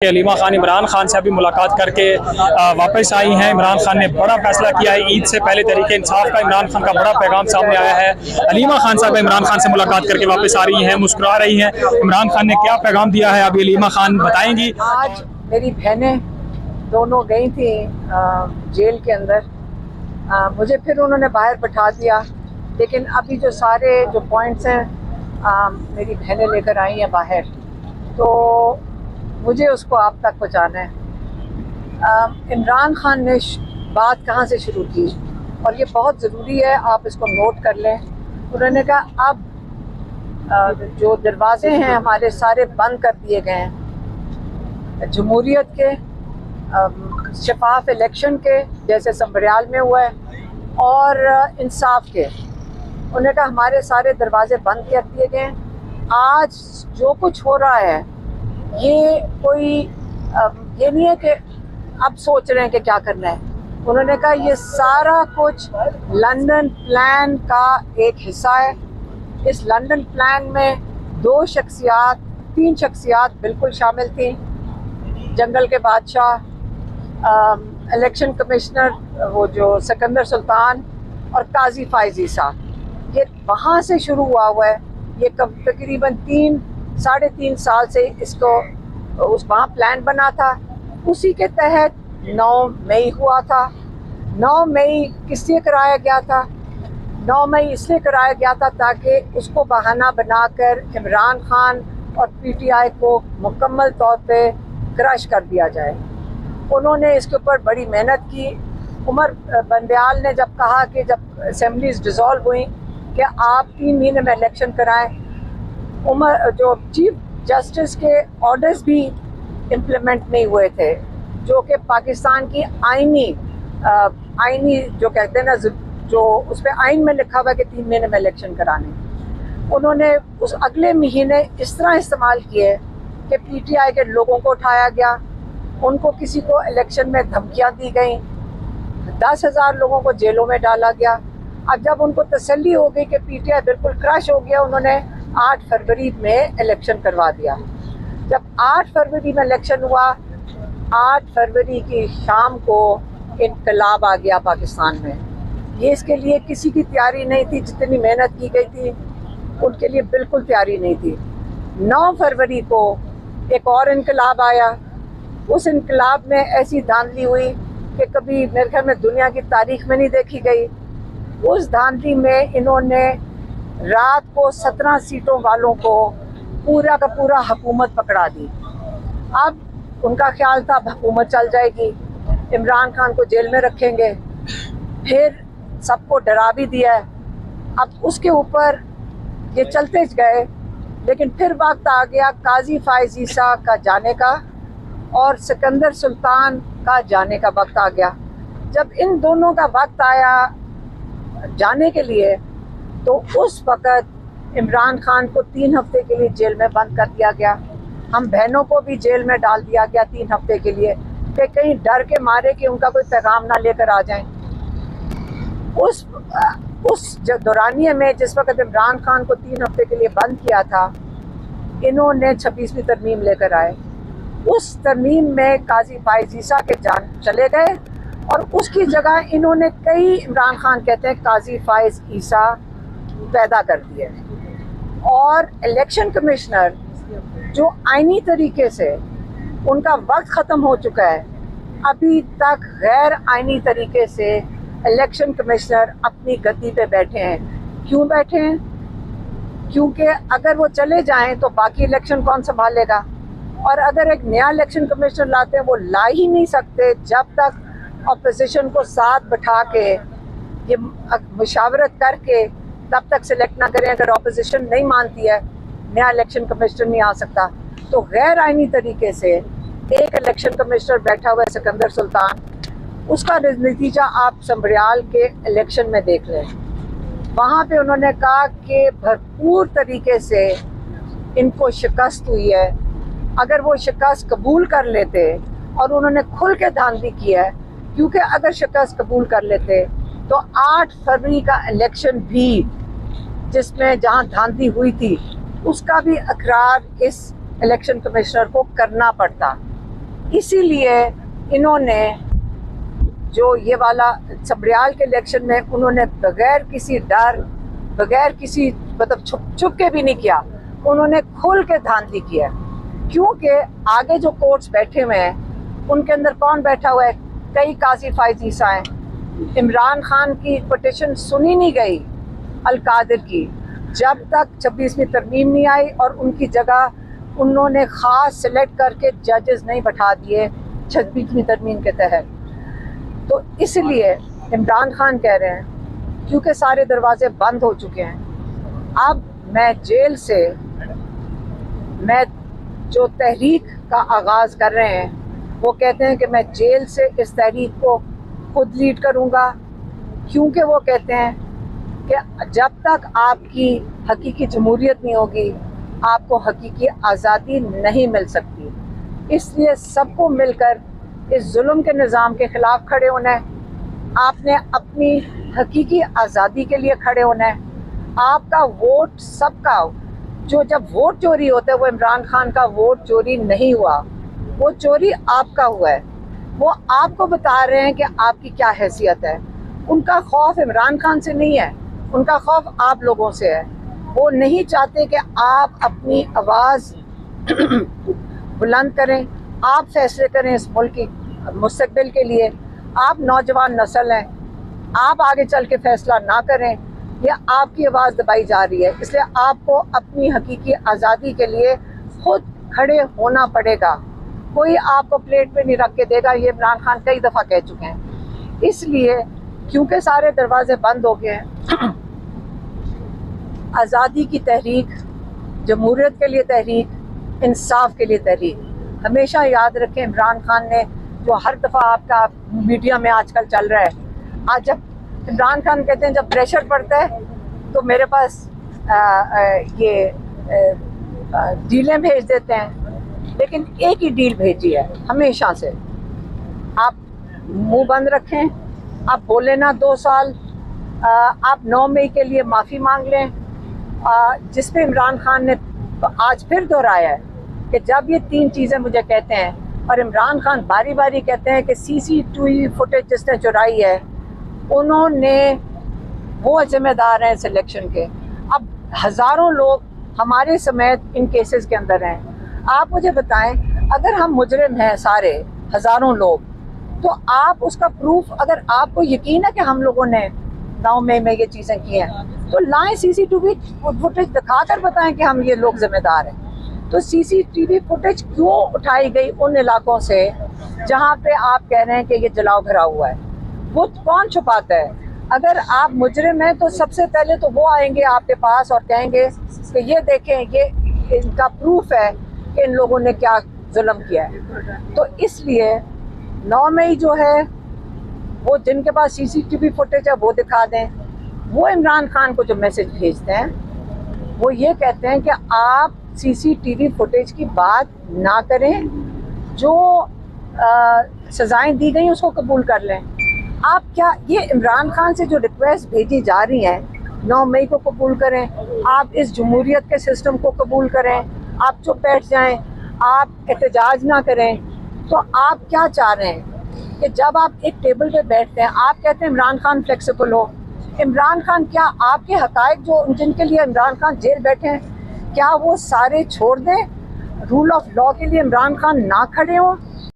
हलीमा खान इमरान खान से अभी मुलाकात करके वापस आई हैं। इमरान खान ने बड़ा फैसला किया है। ईद से पहले तरीके इंसाफ का इमरान खान का बड़ा पैगाम सामने आया है। हलीमा खान साहब इमरान खान से मुलाकात करके वापस आ रही हैं, मुस्कुरा रही हैं। इमरान खान ने क्या पैगाम दिया है अभी हलीमा खान बताएंगी। आज मेरी बहनें दोनों गई थी जेल के अंदर, मुझे फिर उन्होंने बाहर बैठा दिया, लेकिन अभी जो सारे जो पॉइंट्स हैं मेरी बहनें लेकर आई हैं बाहर, तो मुझे उसको आप तक पहुँचाना है। इमरान खान ने बात कहाँ से शुरू की, और ये बहुत ज़रूरी है, आप इसको नोट कर लें। उन्होंने कहा अब जो दरवाजे हैं हमारे सारे बंद कर दिए गए हैं, जमहूरियत के, शफाफ इलेक्शन के जैसे संबरियाल में हुआ है, और इंसाफ के। उन्होंने कहा हमारे सारे दरवाजे बंद कर दिए गए हैं। आज जो कुछ हो रहा है ये कोई ये नहीं है कि अब सोच रहे हैं कि क्या करना है। उन्होंने कहा ये सारा कुछ लंदन प्लान का एक हिस्सा है। इस लंदन प्लान में तीन शख्सियात बिल्कुल शामिल थी। जंगल के बादशाह, इलेक्शन कमिश्नर वो जो सिकंदर सुल्तान, और काजी फाइज ईसा। ये वहाँ से शुरू हुआ है। ये तकरीबन 3.5 साल से इसको वहाँ प्लान बना था। उसी के तहत 9 मई हुआ था। 9 मई किसलिए कराया गया था? 9 मई इसलिए कराया गया था ताकि उसको बहाना बनाकर इमरान खान और पीटीआई को मुकम्मल तौर पे क्रश कर दिया जाए। उन्होंने इसके ऊपर बड़ी मेहनत की। उमर बंदयाल ने जब कहा कि जब असेंबलीज डिसॉल्व हुई कि आप 3 महीने में इलेक्शन कराएं, जो चीफ जस्टिस के ऑर्डर्स भी इम्प्लीमेंट नहीं हुए थे, जो कि पाकिस्तान की आईनी जो कहते हैं ना, जो उस पर आइन में लिखा हुआ है कि 3 महीने में इलेक्शन कराने, उन्होंने उस अगले महीने इस तरह इस्तेमाल किए कि पीटीआई के लोगों को उठाया गया, उनको किसी को इलेक्शन में धमकियां दी गई, 10,000 लोगों को जेलों में डाला गया। अब जब उनको तसल्ली हो गई कि पीटीआई बिल्कुल क्रश हो गया, उन्होंने 8 फरवरी में इलेक्शन करवा दिया। जब 8 फरवरी में इलेक्शन हुआ, 8 फरवरी की शाम को इनकलाब आ गया पाकिस्तान में। ये इसके लिए किसी की तैयारी नहीं थी, जितनी मेहनत की गई थी उनके लिए बिल्कुल तैयारी नहीं थी। 9 फरवरी को एक और इनकलाब आया। उस इनकलाब में ऐसी धांधली हुई कि कभी मेरे ख्याल में दुनिया की तारीख में नहीं देखी गई। उस धांधली में इन्होंने रात को 17 सीटों वालों को पूरा का पूरा हुकूमत पकड़ा दी। अब उनका ख्याल था हुकूमत चल जाएगी, इमरान खान को जेल में रखेंगे, फिर सबको डरा भी दिया है। अब उसके ऊपर ये चलते गए, लेकिन फिर वक्त आ गया काजी फाइज ईसा का जाने का और सिकंदर सुल्तान का जाने का वक्त आ गया। जब इन दोनों का वक्त आया जाने के लिए, तो उस वक़्त इमरान खान को 3 हफ्ते के लिए जेल में बंद कर दिया गया। हम बहनों को भी जेल में डाल दिया गया 3 हफ्ते के लिए, कि कहीं डर के मारे कि उनका कोई पैगाम ना लेकर आ जाएं। उस दौरानिए में जिस वक़्त इमरान खान को 3 हफ्ते के लिए बंद किया था, इन्होंने 26वीं तरमीम लेकर आए। उस तरमीम में काजी फाइज ईसा के जान चले गए, और उसकी जगह इन्होंने कई, इमरान खान कहते हैं, काजी फाइज ईसा पैदा कर दिए। और इलेक्शन कमिश्नर जो आईनी तरीके से उनका वक्त ख़त्म हो चुका है, अभी तक गैर आईनी तरीके से इलेक्शन कमिश्नर अपनी गद्दी पे बैठे हैं। क्यों बैठे हैं? क्योंकि अगर वो चले जाएं तो बाकी इलेक्शन कौन संभालेगा, और अगर एक नया इलेक्शन कमिश्नर लाते हैं, वो ला ही नहीं सकते जब तक अपोजिशन को साथ बैठा के ये मुशावरत करके तब तक सिलेक्ट ना करें। अगर अपोजिशन नहीं मानती है, नया इलेक्शन कमिश्नर नहीं आ सकता। तो गैर आईनी तरीके से एक इलेक्शन कमिश्नर बैठा हुआ है, सिकंदर सुल्तान। उसका नतीजा आप संबरियाल के इलेक्शन में देख लें। वहाँ पे उन्होंने कहा कि भरपूर तरीके से इनको शिकस्त हुई है। अगर वो शिकस्त कबूल कर लेते, और उन्होंने खुल के धांधली की है, क्योंकि अगर शिकस्त कबूल कर लेते तो 8 फरवरी का इलेक्शन भी, जिसमें जहाँ धांधली हुई थी, उसका भी इकरार इस इलेक्शन कमिश्नर को करना पड़ता। इसीलिए इन्होंने जो ये वाला सबरियाल के इलेक्शन में उन्होंने बगैर किसी डर, बगैर किसी मतलब छुप के भी नहीं किया, उन्होंने खुल के धांधली किया। क्योंकि आगे जो कोर्ट्स बैठे हुए हैं उनके अंदर कौन बैठा हुआ है? कई काजी फायजीसा हैं। इमरान खान की पिटीशन सुनी नहीं गई अल-कादिर की, जब तक 26वीं तरमीम नहीं आई और उनकी जगह उन्होंने ख़ास सिलेक्ट करके जजेस नहीं बैठा दिए 26वीं तरमीम के तहत। तो इसलिए इमरान खान कह रहे हैं क्योंकि सारे दरवाजे बंद हो चुके हैं, अब मैं जेल से मैं जो तहरीक का आगाज़ कर रहे हैं वो कहते हैं कि मैं जेल से इस तहरीक को खुद लीड करूँगा, क्योंकि वो कहते हैं कि जब तक आपकी हकीकी जमहूरियत नहीं होगी आपको हकीकी आज़ादी नहीं मिल सकती। इसलिए सबको मिलकर इस जुल्म के निज़ाम के ख़िलाफ़ खड़े होना है। आपने अपनी हकीकी आज़ादी के लिए खड़े होना है। आपका वोट सबका, जो जब वोट चोरी होता है वो इमरान खान का वोट चोरी नहीं हुआ, वो चोरी आपका हुआ है। वो आपको बता रहे हैं कि आपकी क्या हैसियत है। उनका खौफ इमरान खान से नहीं है, उनका खौफ आप लोगों से है। वो नहीं चाहते कि आप अपनी आवाज़ बुलंद करें, आप फैसले करें इस मुल्क की मुस्तकबिल के लिए। आप नौजवान नस्ल हैं, आप आगे चल के फैसला ना करें, ये आपकी आवाज़ दबाई जा रही है। इसलिए आपको अपनी हकीकी आज़ादी के लिए खुद खड़े होना पड़ेगा। कोई आपको प्लेट पे नहीं रख के देगा, ये इमरान खान कई दफ़ा कह चुके हैं। इसलिए क्योंकि सारे दरवाजे बंद हो गए हैं, आज़ादी की तहरीक, जमहूरियत के लिए तहरीक, इंसाफ के लिए तहरीक, हमेशा याद रखें इमरान खान ने जो हर दफ़ा आपका मीडिया में आजकल चल रहा है, आज जब इमरान खान कहते हैं जब प्रेशर पड़ता है तो मेरे पास ये डीलें भेज देते हैं, लेकिन एक ही डील भेजी है हमेशा से, आप मुंह बंद रखें, आप बोले ना 2 साल, आप 9 मई के लिए माफ़ी मांग लें, जिस पे इमरान खान ने आज फिर दोहराया है कि जब ये 3 चीज़ें मुझे कहते हैं और इमरान खान बारी बारी कहते हैं कि CCTV फुटेज जिसने चुराई है उन्होंने, वो जिम्मेदार हैं सिलेक्शन के। अब हज़ारों लोग हमारे समेत इन केसेस के अंदर हैं। आप मुझे बताएं, अगर हम मुजरिम हैं सारे हज़ारों लोग, तो आप उसका प्रूफ, अगर आपको यकीन है कि हम लोगों ने 9 मई में ये चीज़ें की हैं तो लाएं, CCTV फुटेज दिखाकर बताएं कि हम ये लोग जिम्मेदार हैं। तो CCTV फुटेज क्यों उठाई गई उन इलाकों से जहाँ पे आप कह रहे हैं कि ये जलाओ भरा हुआ है? वो कौन छुपाता है? अगर आप मुजरिम हैं तो सबसे पहले तो वो आएंगे आपके पास और कहेंगे कि ये देखें, ये इनका प्रूफ है कि इन लोगों ने क्या जुल्म किया है। तो इसलिए 9 मई जो है वो जिनके पास CCTV फुटेज है वो दिखा दें। वो इमरान खान को जो मैसेज भेजते हैं वो ये कहते हैं कि आप CCTV फुटेज की बात ना करें, जो सज़ाएं दी गई उसको कबूल कर लें। आप क्या, ये इमरान खान से जो रिक्वेस्ट भेजी जा रही हैं 9 मई को कबूल करें, आप इस जमहूरियत के सिस्टम को कबूल करें, आप चुप बैठ जाएं, आप एहतजाज ना करें, तो आप क्या चाह रहे हैं कि जब आप एक टेबल पे बैठते हैं आप कहते हैं इमरान खान फ्लेक्सिबल हो। इमरान खान, क्या आपके हकायक जो जिनके लिए इमरान खान जेल बैठे हैं क्या वो सारे छोड़ दें? रूल ऑफ लॉ के लिए इमरान खान ना खड़े हों?